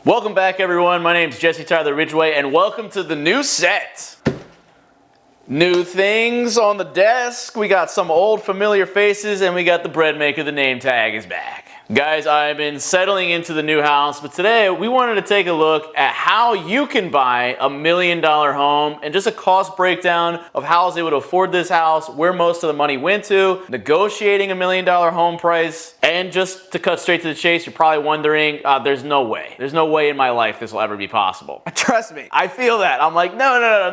Welcome back, everyone. My name's Jesse Tyler Ridgway, and welcome to the new set. New things on the desk. We got some old familiar faces, and we got the bread maker. The name tag is back. Guys, I've been settling into the new house, but today we wanted to take a look at how you can buy $1 million home and just a cost breakdown of how I was able to afford this house, where most of the money went to, negotiating $1 million home price, and just to cut straight to the chase, you're probably wondering, there's no way. There's no way in my life this will ever be possible. Trust me, I feel that. I'm like, no.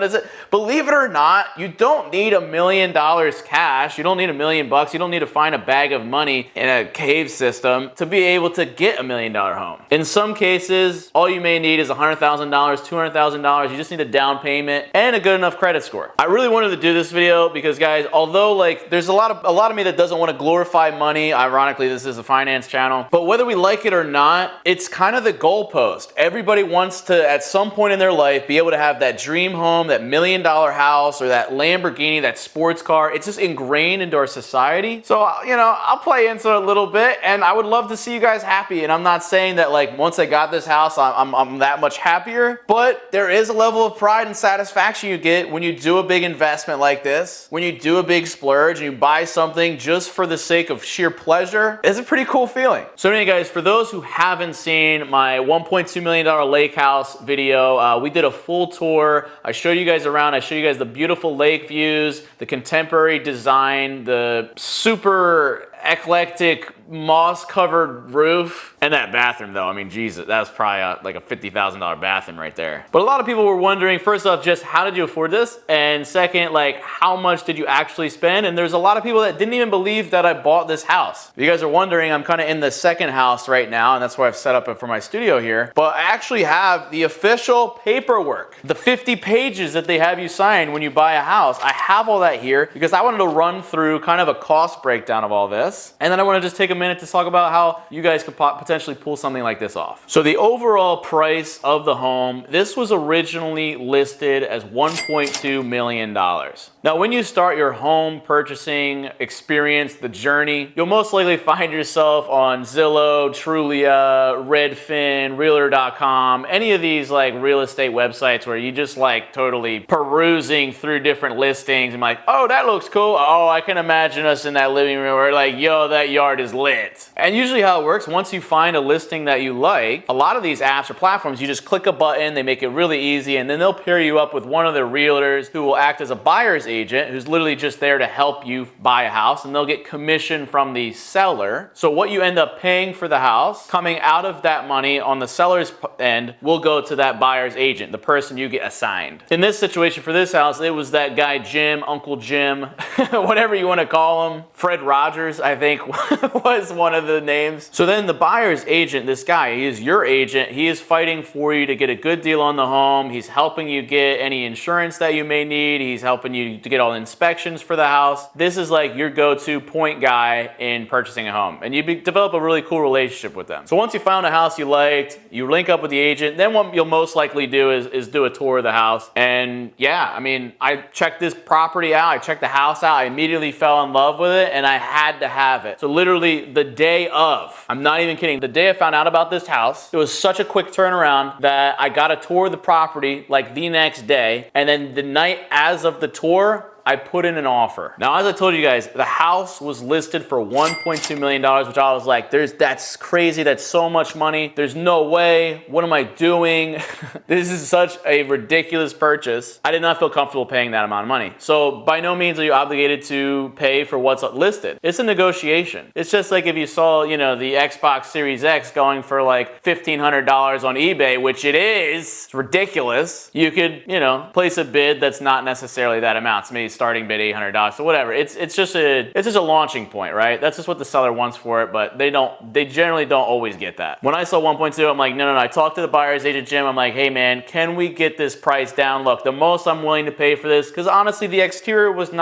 Believe it or not, you don't need $1 million cash. You don't need $1 million bucks. You don't need to find a bag of money in a cave system to be able to get $1 million home. In some cases, all you may need is $100,000, $200,000. You just need a down payment and a good enough credit score. I really wanted to do this video because, guys, although there's a lot of me that doesn't want to glorify money. Ironically, this is a finance channel, but whether we like it or not, it's kind of the goalpost. Everybody wants to, at some point in their life, be able to have that dream home, that $1 million house, or that Lamborghini, that sports car. It's just ingrained into our society. So, I'll play into it a little bit, and I would love to see you guys happy. And I'm not saying that once I got this house, I'm that much happier, but there is a level of pride and satisfaction you get when you do a big investment like this, when you do a big splurge and you buy something just for the sake of sheer pleasure. It's a pretty cool feeling. So anyway, guys, for those who haven't seen my $1.2 million lake house video, we did a full tour. I showed you guys around. I showed you guys the beautiful lake views, the contemporary design, the super eclectic moss-covered roof, and that bathroom, though. I mean, Jesus, that was probably like a $50,000 bathroom right there. But a lot of people were wondering, first off, just how did you afford this? And second, how much did you actually spend? And there's a lot of people that didn't even believe that I bought this house. If you guys are wondering, I'm kind of in the second house right now, and that's why I've set up it for my studio here. But I actually have the official paperwork, the 50 pages that they have you sign when you buy a house. I have all that here because I wanted to run through kind of a cost breakdown of all this. And then I want to just take a minute to talk about how you guys could potentially pull something like this off. So the overall price of the home, this was originally listed as $1.2 million. Now, when you start your home purchasing experience, the journey, you'll most likely find yourself on Zillow, Trulia, Redfin, Realtor.com, any of these real estate websites where you just totally perusing through different listings and oh, that looks cool. Oh, I can imagine us in that living room where yo, that yard is lit. And usually how it works, once you find a listing that you like, a lot of these apps or platforms, you just click a button, they make it really easy, and then they'll pair you up with one of their realtors who will act as a buyer's agent who's literally just there to help you buy a house, and they'll get commission from the seller. So what you end up paying for the house, coming out of that money on the seller's end, will go to that buyer's agent, the person you get assigned. In this situation for this house, it was that guy Jim, Uncle Jim, whatever you want to call him, Fred Rogers, I think was one of the names. So then the buyer's agent, this guy, he is your agent. He is fighting for you to get a good deal on the home. He's helping you get any insurance that you may need. He's helping you to get all the inspections for the house. This is your go-to point guy in purchasing a home. And you develop a really cool relationship with them. So once you found a house you liked, you link up with the agent, then what you'll most likely do is do a tour of the house. And yeah, I mean, I checked this property out. I checked the house out. I immediately fell in love with it, and I had to have it. So literally the day of, I'm not even kidding, the day I found out about this house, it was such a quick turnaround that I got a tour of the property the next day, and then the night as of the tour, I put in an offer. Now, as I told you guys, the house was listed for $1.2 million, which I was like, that's crazy. That's so much money. There's no way. What am I doing? This is such a ridiculous purchase. I did not feel comfortable paying that amount of money. So by no means are you obligated to pay for what's listed. It's a negotiation. It's just like if you saw, the Xbox Series X going for $1,500 on eBay, which it is, it's ridiculous. You could, place a bid that's not necessarily that amount. So maybe starting bid $800, so whatever. It's just a launching point, right? That's just what the seller wants for it, but they generally don't always get that. When I saw 1.2, I'm like, no. I talked to the buyer's agent, Jim. I'm like, hey man, can we get this price down? Look, the most I'm willing to pay for this, because honestly, the exterior I was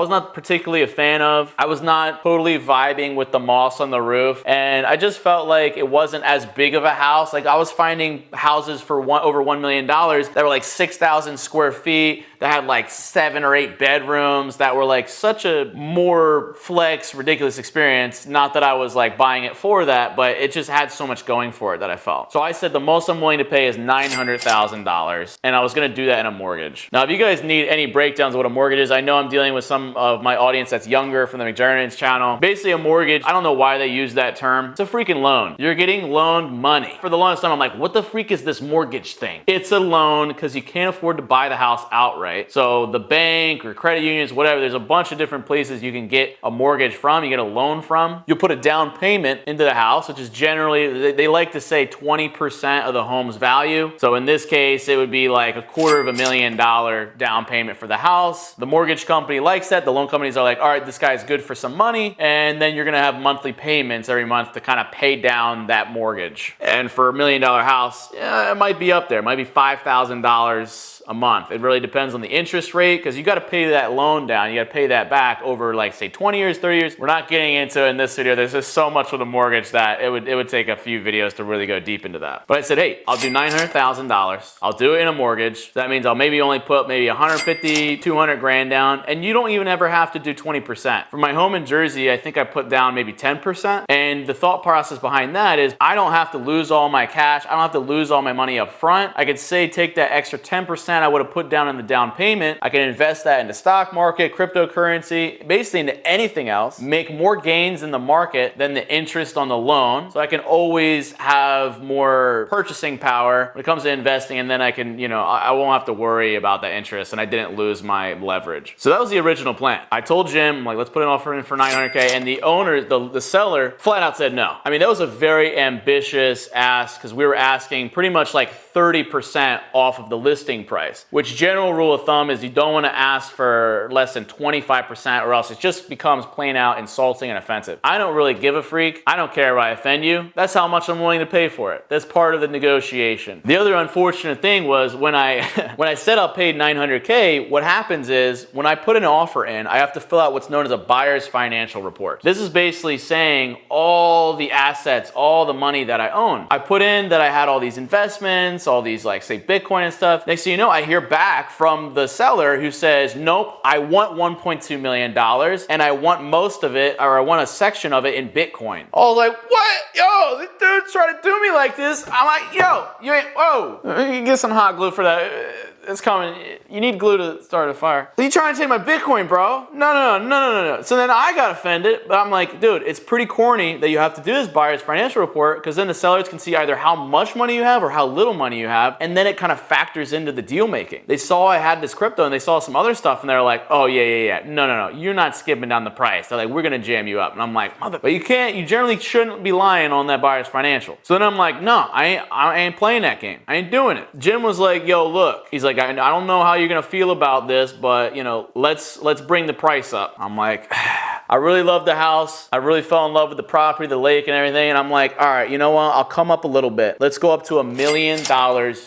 not particularly a fan of. I was not totally vibing with the moss on the roof, and I just felt like it wasn't as big of a house. I was finding houses for over $1 million that were 6,000 square feet that had 7 or 8 bedrooms bedrooms that were like such a more flex, ridiculous experience. Not that I was like buying it for that, but it just had so much going for it that I felt. So I said the most I'm willing to pay is $900,000, and I was gonna do that in a mortgage. Now, if you guys need any breakdowns of what a mortgage is, I know I'm dealing with some of my audience that's younger from the McJarnan's channel. Basically, a mortgage, I don't know why they use that term. It's a freaking loan. You're getting loaned money. For the longest time, I'm like, what the freak is this mortgage thing? It's a loan because you can't afford to buy the house outright. So the bank or credit unions, whatever, there's a bunch of different places you can get a mortgage from, you get a loan from. You put a down payment into the house, which is generally, they like to say 20% of the home's value. So in this case, it would be like $250,000 down payment for the house. The mortgage company likes that. The loan companies are like, all right, this guy's good for some money. And then you're gonna have monthly payments every month to kind of pay down that mortgage. And for $1 million house, yeah, it might be up there. It might be $5,000 a month. It really depends on the interest rate, because you got to pay that loan down. You got to pay that back over like say 20 years, 30 years. We're not getting into it in this video. There's just so much with a mortgage that it would take a few videos to really go deep into that. But I said, hey, I'll do $900,000. I'll do it in a mortgage. That means I'll maybe only put maybe 150, 200 grand down, and you don't even ever have to do 20%. For my home in Jersey, I think I put down maybe 10%. And the thought process behind that is I don't have to lose all my cash. I don't have to lose all my money up front. I could say take that extra 10% I would have put down in the down payment. I can invest that in the stock market, cryptocurrency, basically into anything else, make more gains in the market than the interest on the loan. So I can always have more purchasing power when it comes to investing, and then I can, I won't have to worry about the interest, and I didn't lose my leverage. So that was the original plan. I told Jim, I'm like, let's put an offer in for $900K, and the owner, the seller, flat out said no. I mean, that was a very ambitious ask, because we were asking pretty much like 30% off of the listing price, which general rule of thumb is you don't want to ask for less than 25%, or else it just becomes plain out insulting and offensive. I don't really give a freak. I don't care if I offend you. That's how much I'm willing to pay for it. That's part of the negotiation. The other unfortunate thing was when I when I said I'll pay $900K, what happens is when I put an offer in, I have to fill out what's known as a buyer's financial report. This is basically saying all the assets, all the money that I own. I put in that I had all these investments, all these like say Bitcoin and stuff. Next thing you know, I hear back from the seller who says, nope, I want $1.2 million and I want most of it, or I want a section of it in Bitcoin. I was like, what? Yo, this dude's trying to do me like this. I'm like, yo, you ain't, whoa. You can get some hot glue for that. It's coming. You need glue to start a fire. Are you trying to take my Bitcoin, bro? No. So then I got offended, but I'm like, dude, it's pretty corny that you have to do this buyer's financial report, because then the sellers can see either how much money you have or how little money you have, and then it kind of factors into the deal making. They saw I had this crypto and they saw some other stuff, and they're like, oh yeah. No. You're not skipping down the price. They're like, we're gonna jam you up. And I'm like, but you can't. You generally shouldn't be lying on that buyer's financial. So then I'm like, no, I ain't playing that game. I ain't doing it. Jim was like, yo, look. He's like, I don't know how you're gonna feel about this, but let's bring the price up. I'm like, I really love the house. I really fell in love with the property, the lake and everything. And I'm like, all right, you know what? I'll come up a little bit. Let's go up to $1 million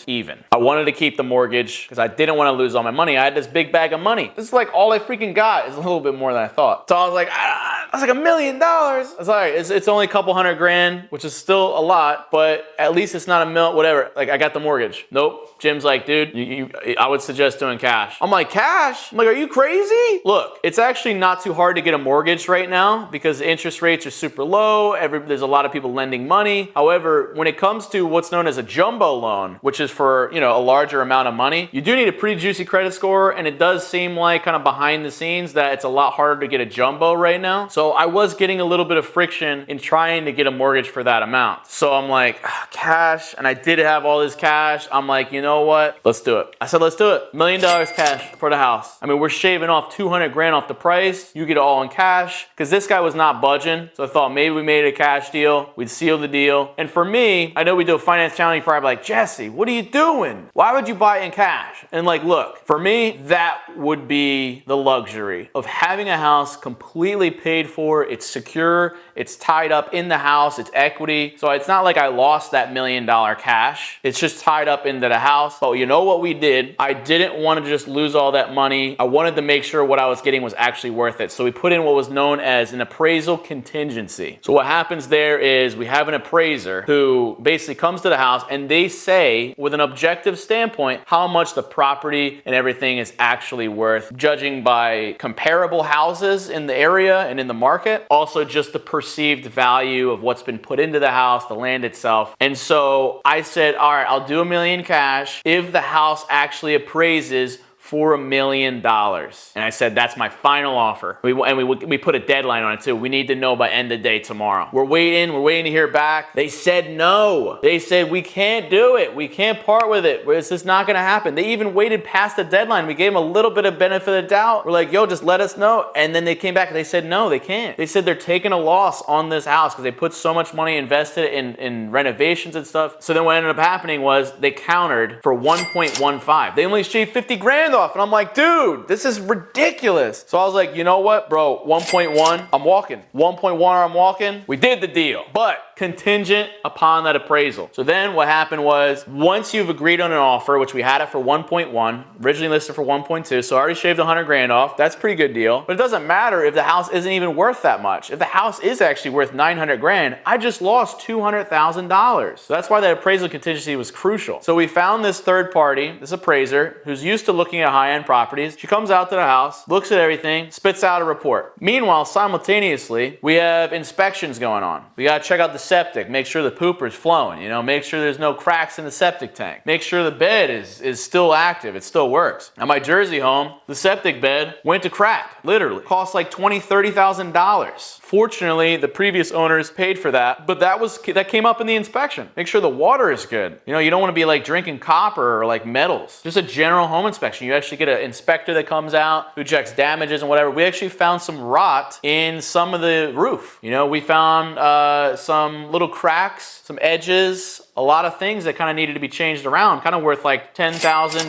even. I wanted to keep the mortgage because I didn't want to lose all my money. I had this big bag of money. This is like all I freaking got. Is a little bit more than I thought. So I was like, $1 million. I was like, it's only a couple $100 grand, which is still a lot, but at least it's not a mil, whatever. Like I got the mortgage. Nope. Jim's like, dude, I would suggest doing cash. I'm like, cash? I'm like, are you crazy? Look, it's actually not too hard to get a mortgage right now because the interest rates are super low. There's a lot of people lending money. However, when it comes to what's known as a jumbo loan, which is for, a larger amount of money, you do need a pretty juicy credit score, and it does seem like kind of behind the scenes that it's a lot harder to get a jumbo right now. So I was getting a little bit of friction in trying to get a mortgage for that amount. So I'm like, cash, and I did have all this cash. I'm like, you know what? Let's do it. I said, let's do it. $1 million cash for the house. I mean, we're shaving off 200 grand off the price. You get it all in cash, because this guy was not budging. So I thought maybe we made a cash deal. We'd seal the deal. And for me, I know we do a finance challenge. You're probably like, Jesse, what are you doing? Why would you buy in cash? And like, look, for me, that would be the luxury of having a house completely paid paid for, it's secure, it's tied up in the house, it's equity. So it's not like I lost that $1 million cash. It's just tied up into the house. But you know what we did? I didn't want to just lose all that money. I wanted to make sure what I was getting was actually worth it. So we put in what was known as an appraisal contingency. So what happens there is we have an appraiser who basically comes to the house and they say, with an objective standpoint, how much the property and everything is actually worth, judging by comparable houses in the area and in the market. Also just the perceived value of what's been put into the house, the land itself. And so I said, all right, I'll do $1 million cash if the house actually appraises for $1 million. And I said, that's my final offer. We put a deadline on it too. We need to know by end of day tomorrow. We're waiting to hear back. They said no. They said, we can't do it. We can't part with it. It's just not gonna happen. They even waited past the deadline. We gave them a little bit of benefit of the doubt. We're like, yo, just let us know. And then they came back and they said, no, they can't. They said they're taking a loss on this house because they put so much money invested in renovations and stuff. So then what ended up happening was they countered for 1.15. They only shaved 50 grand off. And I'm like, dude, this is ridiculous. So I was like, you know what, bro, 1.1, I'm walking. 1.1, I'm walking. We did the deal, but contingent upon that appraisal. So then what happened was, once you've agreed on an offer, which we had it for 1.1, originally listed for 1.2, so I already shaved 100 grand off. That's a pretty good deal. But it doesn't matter if the house isn't even worth that much. If the house is actually worth 900 grand, I just lost $200,000. So that's why that appraisal contingency was crucial. So we found this third party, this appraiser, who's used to looking at high-end properties. She comes out to the house, looks at everything, spits out a report. Meanwhile, simultaneously, we have inspections going on. We gotta check out the septic, make sure the pooper's flowing, make sure there's no cracks in the septic tank, make sure the bed is still active, it still works. At my Jersey home, the septic bed went to crack, literally. Cost like $20,000, $30,000. Fortunately, the previous owners paid for that, but that came up in the inspection. Make sure the water is good. You don't want to be like drinking copper or like metals. Just a general home inspection. You actually get an inspector that comes out who checks damages and whatever. We actually found some rot in some of the roof. We found some little cracks, some edges, a lot of things that kind of needed to be changed around, kind of worth like $10,000,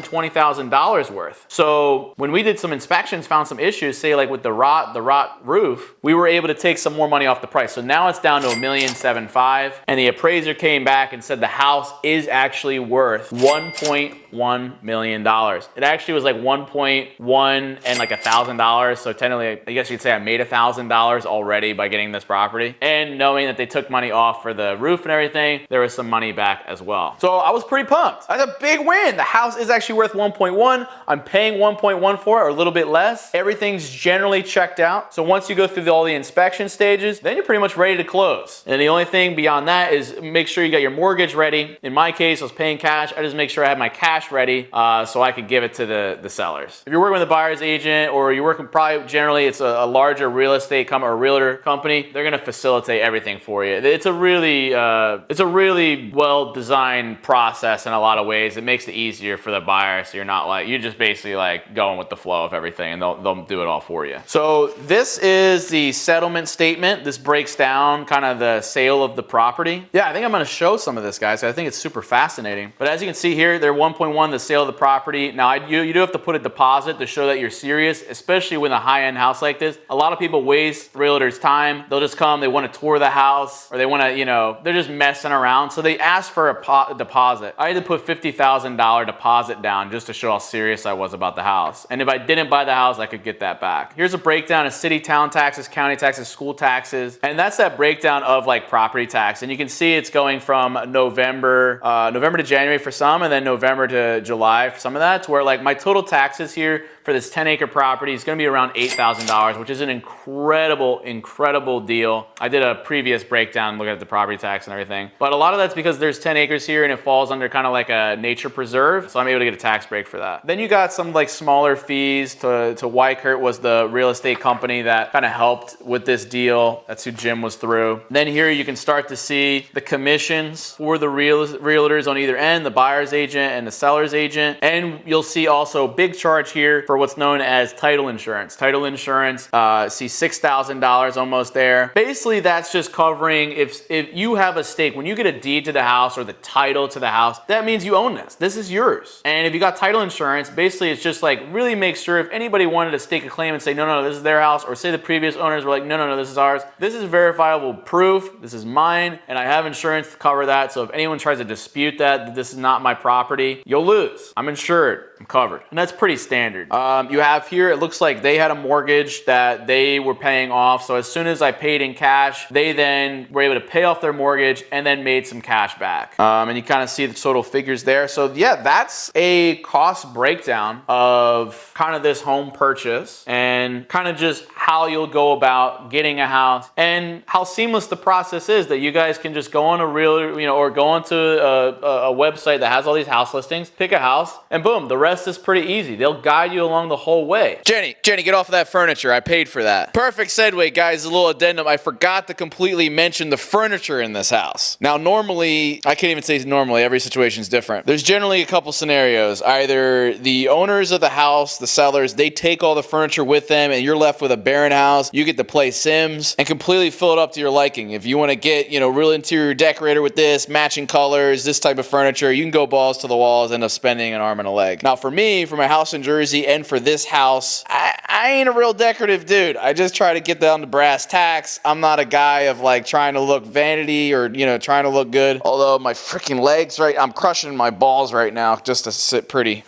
$20,000 worth. So when we did some inspections, found some issues, say like with the rot roof, we were able to take some more money off the price. So now it's down to $1,750,000, and the appraiser came back and said the house is actually worth $1.1 million. It actually was like 1.1 and like $1,000. So technically, I guess you'd say I made $1,000 already by getting this property. And knowing that they took money off for the roof and everything, there was some money back as well. So I was pretty pumped. That's a big win. The house is actually worth 1.1. I'm paying 1.1 for it, or a little bit less. Everything's generally checked out. So once you go through all the inspection stages, then you're pretty much ready to close. And the only thing beyond that is make sure you got your mortgage ready. In my case, I was paying cash. I just make sure I had my cash ready so I could give it to the sellers. If you're working with a buyer's agent, or you're working probably generally, it's a larger real estate company or realtor company, they're gonna facilitate everything for you. It's a really well-designed process in a lot of ways. It makes it easier for the buyer, so you're just basically like going with the flow of everything, and they'll do it all for you. So this is the settlement statement. This breaks down kind of the sale of the property. Yeah, I think I'm gonna show some of this, guys. I think it's super fascinating. But as you can see here, they're 1.1, the sale of the property. Now, you do have to put a deposit to show that you're serious, especially with a high-end house like this. A lot of people waste realtors' time. They'll just come, they want to tour the house, or they want to, they're just messing around. So they ask for a deposit. I had to put $50,000 deposit down just to show how serious I was about the house. And if I didn't buy the house, I could get that back. Here's a breakdown of city, town taxes, county taxes, school taxes. And that's that breakdown of like property tax. And you can see it's going from November to January for some, and then November to July for some of that, to where like my total taxes here for this 10-acre property is going to be around $8,000, which is an incredible deal. I did a previous breakdown looking at the property tax and everything. But a lot of that's because there's 10 acres here and it falls under kind of like a nature preserve. So I'm able to get a tax break for that. Then you got some like smaller fees to Wykert, was the real estate company that kind of helped with this deal. That's who Jim was through. Then here you can start to see the commissions for the realtors on either end, the buyer's agent and the seller's agent. And you'll see also big charge here for what's known as title insurance. Title insurance, see $6,000 almost there. Basically, that's just covering if you have a stake. When you get a deed to the house, house or the title to the house, that means you own this. This is yours. And if you got title insurance, basically it's just like really make sure if anybody wanted to stake a claim and say, no, no, no, this is their house, or say the previous owners were like, no, no, no, this is ours. This is verifiable proof. This is mine, and I have insurance to cover that. So if anyone tries to dispute that this is not my property, you'll lose. I'm insured. I'm covered. And that's pretty standard. You have here, it looks like they had a mortgage that they were paying off. So as soon as I paid in cash, they then were able to pay off their mortgage and then made some cash back. And you kind of see the total figures there. So yeah, that's a cost breakdown of kind of this home purchase and kind of just how you'll go about getting a house and how seamless the process is, that you guys can just go on a real, or go onto a website that has all these house listings, pick a house, and boom, the rest is pretty easy. They'll guide you along the whole way. Jenny, get off of that furniture. I paid for that. Perfect segue, guys. A little addendum. I forgot to completely mention the furniture in this house. Now, normally, I can't even say normally, every situation is different. There's generally a couple scenarios. Either the owners of the house, the sellers, they take all the furniture with them and you're left with a barren house. You get to play Sims and completely fill it up to your liking. If you want to get, real interior decorator with this, matching colors, this type of furniture, you can go balls to the walls, end up spending an arm and a leg. Now, for me, for my house in Jersey and for this house, I ain't a real decorative dude. I just try to get down to brass tacks. I'm not a guy of like trying to look vanity or, trying to look good. Although my freaking legs, I'm crushing my balls right now just to sit pretty.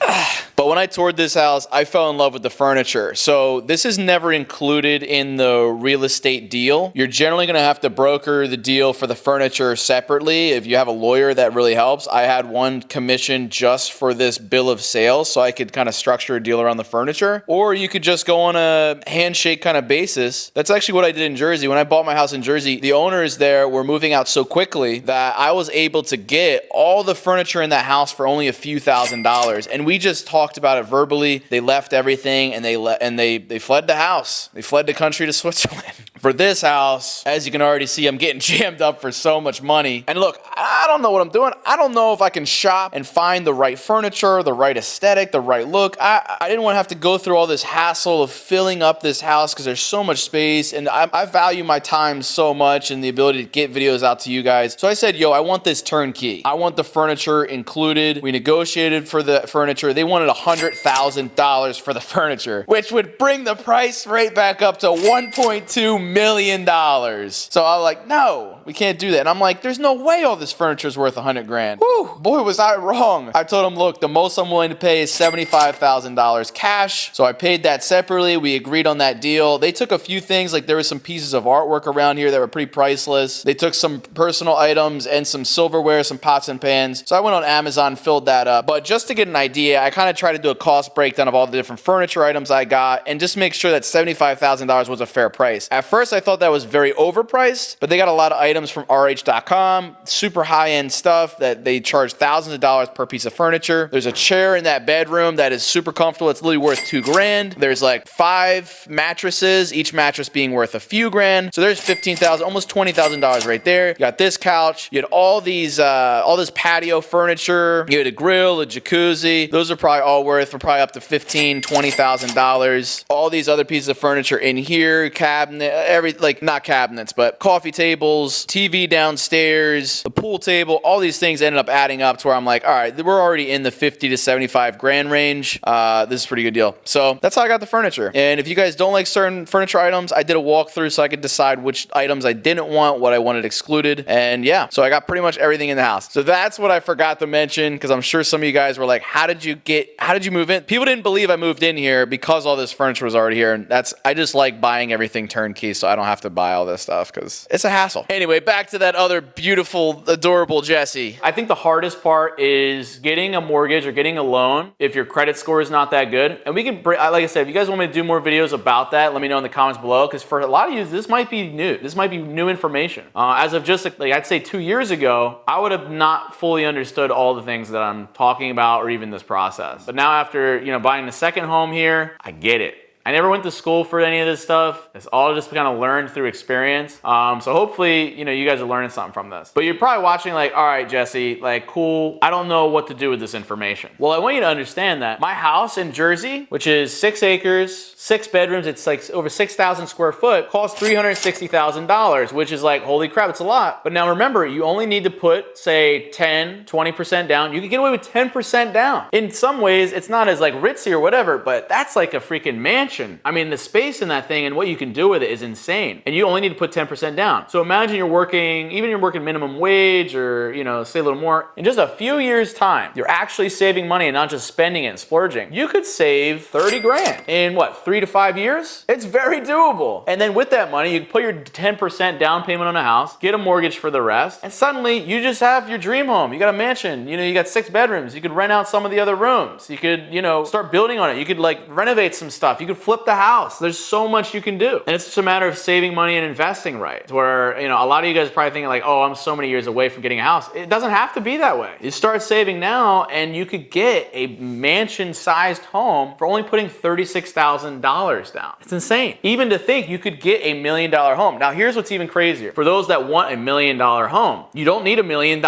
But when I toured this house, I fell in love with the furniture. So this is never included in the real estate deal. You're generally going to have to broker the deal for the furniture separately. If you have a lawyer, that really helps. I had one commission just for this bill of sale, so I could kind of structure a deal around the furniture. Or you could just go on a handshake kind of basis. That's actually what I did in Jersey. When I bought my house in Jersey, the owners there were moving out so quickly that I was able to get all the furniture in that house for only a few $1,000s. And we just talked about it verbally. They left everything and they fled the house. They fled the country to Switzerland. For this house, as you can already see, I'm getting jammed up for so much money. And look, I don't know what I'm doing. I don't know if I can shop and find the right furniture, the right aesthetic, the right look. I didn't want to have to go through all this hassle of filling up this house because there's so much space. And I value my time so much and the ability to get videos out to you guys. So I said, I want this turnkey. I want the furniture included. We negotiated for the furniture. They wanted $100,000 for the furniture, which would bring the price right back up to $1.2 million. So I was like, no, we can't do that. And I'm like, there's no way all this furniture is worth $100,000. Whew, boy, was I wrong. I told him, look, the most I'm willing to pay is $75,000 cash. So I paid that separately. We agreed on that deal. They took a few things, like there were some pieces of artwork around here that were pretty priceless. They took some personal items and some silverware, some pots and pans. So I went on Amazon, filled that up. But just to get an idea, I kind of tried to do a cost breakdown of all the different furniture items I got and just make sure that $75,000 was a fair price. At first, I thought that was very overpriced, but they got a lot of items from RH.com, super high-end stuff that they charge thousands of dollars per piece of furniture. There's a chair in that bedroom that is super comfortable. It's literally worth $2,000. There's like 5 mattresses, each mattress being worth a few grand. So there's $15,000, almost $20,000 right there. You got this couch. You had all this patio furniture. You had a grill, a jacuzzi. Those are probably all worth probably up to $15,000, $20,000. All these other pieces of furniture in here, cabinet, not cabinets, but coffee tables, TV downstairs, the pool table, all these things ended up adding up to where I'm like, all right, we're already in the 50 to 75 grand range. This is a pretty good deal. So that's how I got the furniture. And if you guys don't like certain furniture items, I did a walkthrough so I could decide which items I didn't want, what I wanted excluded. And yeah, so I got pretty much everything in the house. So that's what I forgot to mention, because I'm sure some of you guys were like, how did you move in? People didn't believe I moved in here because all this furniture was already here. And I just like buying everything turnkey so I don't have to buy all this stuff because it's a hassle. Anyway, back to that other beautiful, adorable Jessie. I think the hardest part is getting a mortgage or getting a loan if your credit score is not that good. And we can, like I said, if you guys want me to do more videos about that, let me know in the comments below, because for a lot of you, this might be new. This might be new information. As of just like I'd say 2 years ago, I would have not fully understood all the things that I'm talking about or even this process. But now after, buying the second home here, I get it. I never went to school for any of this stuff. It's all just kind of learned through experience. So hopefully, you guys are learning something from this. But you're probably watching like, all right, Jesse, like, cool. I don't know what to do with this information. Well, I want you to understand that my house in Jersey, which is 6 acres, 6 bedrooms, it's like over 6,000 square foot, costs $360,000, which is like, holy crap, it's a lot. But now remember, you only need to put, say, 10, 20% down. You can get away with 10% down. In some ways, it's not as like ritzy or whatever, but that's like a freaking mansion. I mean, the space in that thing and what you can do with it is insane. And you only need to put 10% down. So imagine you're working minimum wage or, say a little more. In just a few years' time, you're actually saving money and not just spending it and splurging. You could save 30 grand in what, 3 to 5 years? It's very doable. And then with that money, you can put your 10% down payment on a house, get a mortgage for the rest, and suddenly you just have your dream home. You got a mansion, you got 6 bedrooms. You could rent out some of the other rooms. You could, start building on it. You could like renovate some stuff. You could flip the house. There's so much you can do. And it's just a matter of saving money and investing right. Where, a lot of you guys are probably thinking like, oh, I'm so many years away from getting a house. It doesn't have to be that way. You start saving now and you could get a mansion-sized home for only putting $36,000 down. It's insane. Even to think you could get $1 million home. Now, here's what's even crazier. For those that want $1 million home, you don't need $1 million.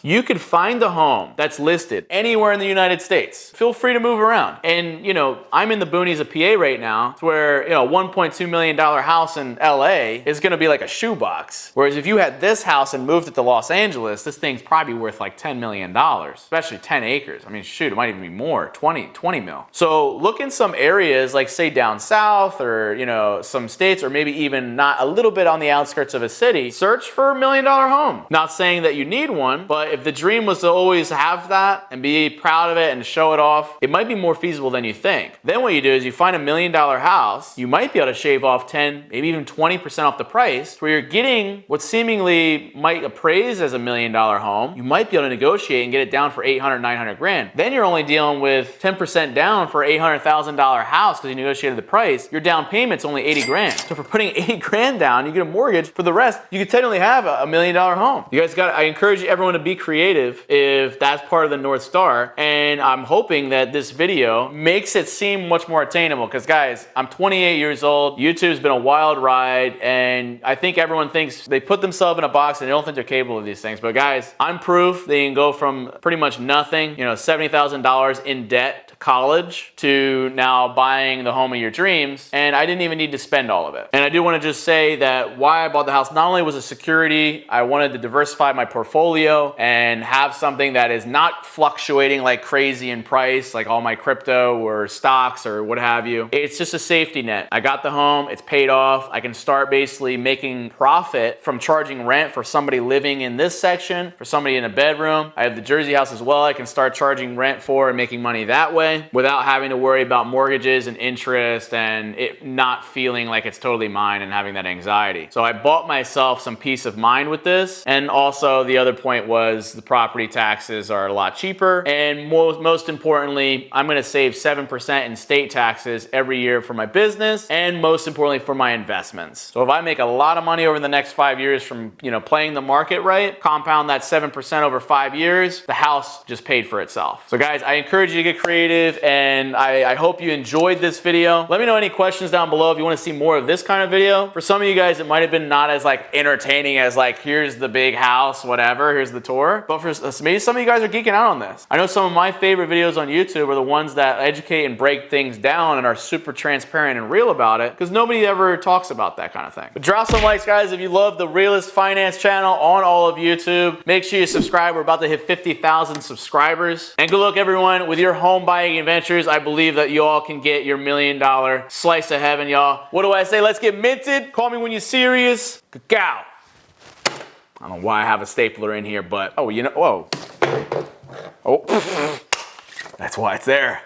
You could find a home that's listed anywhere in the United States. Feel free to move around. And, I'm in the boonies of PA right now, where, a $1.2 million house in LA is going to be like a shoebox. Whereas if you had this house and moved it to Los Angeles, this thing's probably worth like $10 million, especially 10 acres. I mean, shoot, it might even be more, 20 mil. So look in some areas like say down south or, some states, or maybe even not a little bit on the outskirts of a city, search for $1 million home. Not saying that you need one, but if the dream was to always have that and be proud of it and show it off, it might be more feasible than you think. Then what you do is you find $1 million house, you might be able to shave off 10, maybe even 20% off the price, where you're getting what seemingly might appraise as $1 million home. You might be able to negotiate and get it down for 800, 900 grand. Then you're only dealing with 10% down for $800,000 house because you negotiated the price. Your down payment's only 80 grand. So for putting 80 grand down, you get a mortgage for the rest. You could technically have a $1 million home. You guys I encourage everyone to be creative if that's part of the North Star. And I'm hoping that this video makes it seem much more attainable. Because guys, I'm 28 years old. YouTube's been a wild ride. And I think everyone thinks they put themselves in a box and they don't think they're capable of these things. But guys, I'm proof they can go from pretty much nothing, $70,000 in debt to college to now buying the home of your dreams. And I didn't even need to spend all of it. And I do want to just say that why I bought the house not only was a security, I wanted to diversify my portfolio and have something that is not fluctuating like crazy in price, like all my crypto or stocks or what have you. It's just a safety net. I got the home, it's paid off. I can start basically making profit from charging rent for somebody living in this section, for somebody in a bedroom. I have the Jersey house as well. I can start charging rent for and making money that way without having to worry about mortgages and interest and it not feeling like it's totally mine and having that anxiety. So I bought myself some peace of mind with this. And also the other point was the property taxes are a lot cheaper. And most importantly, I'm going to save 7% in state taxes every year for my business and most importantly for my investments. So if I make a lot of money over the next 5 years from, playing the market right, compound that 7% over 5 years, the house just paid for itself. So guys, I encourage you to get creative and I hope you enjoyed this video. Let me know any questions down below if you want to see more of this kind of video. For some of you guys, it might have been not as like entertaining as like, here's the big house, whatever, here's the tour. But for maybe some of you guys are geeking out on this. I know some of my favorite videos on YouTube are the ones that educate and break things down and are super transparent and real about it because nobody ever talks about that kind of thing. But drop some likes, guys, if you love the Realist Finance channel on all of YouTube. Make sure you subscribe. We're about to hit 50,000 subscribers. And good luck, everyone, with your home buying adventures. I believe that you all can get your $1 million slice of heaven, y'all. What do I say? Let's get minted. Call me when you're serious. Cacao. I don't know why I have a stapler in here, but whoa. Oh, that's why it's there.